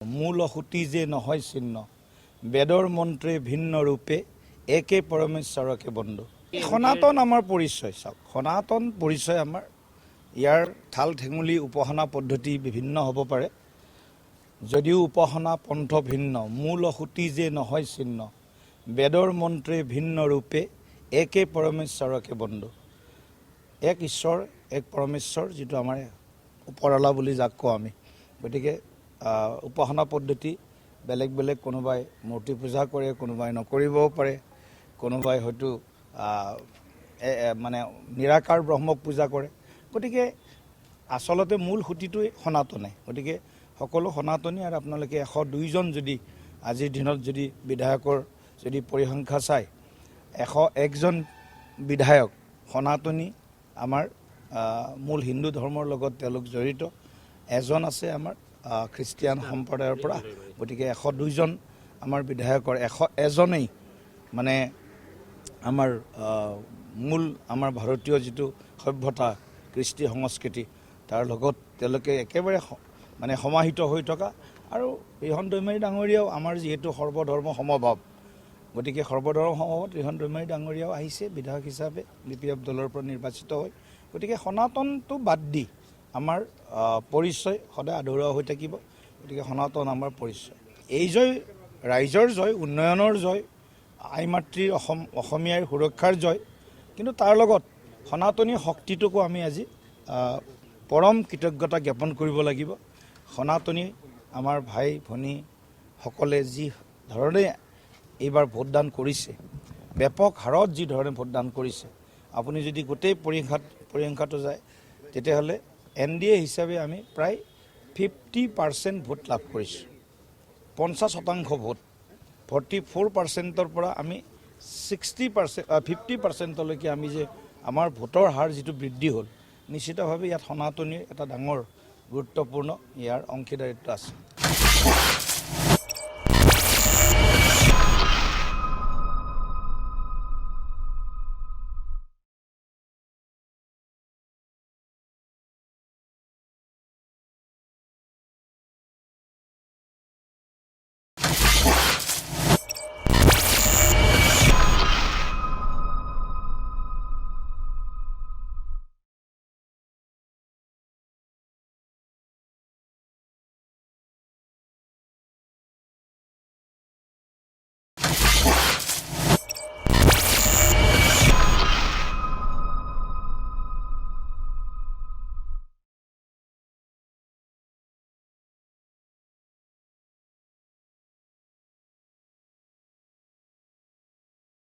মূল অসুতি যে নহয় চিহ্ন বেদৰ মন্ত্ৰে ভিন্ন ৰূপে একে পৰমেশ্বৰকে বন্ধু। সনাতন আমাৰ পৰিচয়, চাওক সনাতন পৰিচয় আমাৰ। ইয়াৰ ঠাল ঠেঙুলি উপাসনা পদ্ধতি বিভিন্ন হ'ব পাৰে, যদিও উপাসনা পন্থ ভিন্ন। মূল অসুতি যে নহয় চিহ্ন বেদৰ মন্ত্ৰে ভিন্ন ৰূপে একে পৰমেশ্বৰকে বন্ধু। এক ঈশ্বৰ, এক পৰমেশ্বৰ, যিটো আমাৰ ওপৰৱালা বুলি যাক কওঁ আমি। গতিকে উপাসনা পদ্ধতি বেলেগ বেলেগ, কোনোবাই মূৰ্তি পূজা কৰে, কোনোবাই নকৰিবও পাৰে, কোনোবাই হয়তো মানে নিৰাকাৰ ব্ৰহ্মক পূজা কৰে। গতিকে আচলতে মূল সুঁতিটোৱে সনাতনে। গতিকে সকলো সনাতনী, আৰু আপোনালোকে 102জন যদি আজিৰ দিনত যদি বিধায়কৰ যদি পৰিসংখ্যা চায়, 101জন বিধায়ক সনাতনী, আমাৰ মূল হিন্দু ধৰ্মৰ লগত তেওঁলোক জড়িত। এজন আছে আমাৰ খ্ৰীষ্টিয়ান সম্প্ৰদায়ৰ পৰা। গতিকে 102জন আমাৰ বিধায়কৰ 101জনেই মানে আমাৰ মূল আমাৰ ভাৰতীয় যিটো সভ্যতা, কৃষ্টি সংস্কৃতি, তাৰ লগত তেওঁলোকে একেবাৰে মানে সমাহিত হৈ থকা। আৰু ৰিহন দৈমাৰী ডাঙৰীয়াও আমাৰ যিহেতু সৰ্বধৰ্ম সমভাৱ, গতিকে সৰ্বধৰ্ম সমভাৱত ৰিহন দৈমাৰী ডাঙৰীয়াও আহিছে বিধায়ক হিচাপে BPF দলৰ পৰা নিৰ্বাচিত হৈ। গতিকে সনাতনটো বাদ দি আমাৰ পৰিচয় সদায় আধৰুৱা হৈ থাকিব। গতিকে সনাতন আমাৰ পৰিচয়। এই জয় ৰাইজৰ জয়, উন্নয়নৰ জয়, আই মাতৃৰ অসমীয়াৰ সুৰক্ষাৰ জয়। কিন্তু তাৰ লগত সনাতনী শক্তিটোকো আমি আজি পৰম কৃতজ্ঞতা জ্ঞাপন কৰিব লাগিব। সনাতনী আমাৰ ভাই ভনীসকলে যি ধৰণে এইবাৰ ভোটদান কৰিছে, ব্যাপক হাৰত যি ধৰণে ভোটদান কৰিছে, আপুনি যদি গোটেই পৰিসংখ্যাটো যায়, তেতিয়াহ'লে NDA হিচাপে আমি প্ৰায় 50% ভোট লাভ কৰিছোঁ। 50% ভোট, 44%ৰ পৰা আমি 50%লৈকে আমি যে আমাৰ ভোটৰ হাৰ যিটো বৃদ্ধি হ'ল, নিশ্চিতভাৱে ইয়াত সনাতনীৰ এটা ডাঙৰ গুৰুত্বপূৰ্ণ ইয়াৰ অংশীদাৰিত্ব আছে।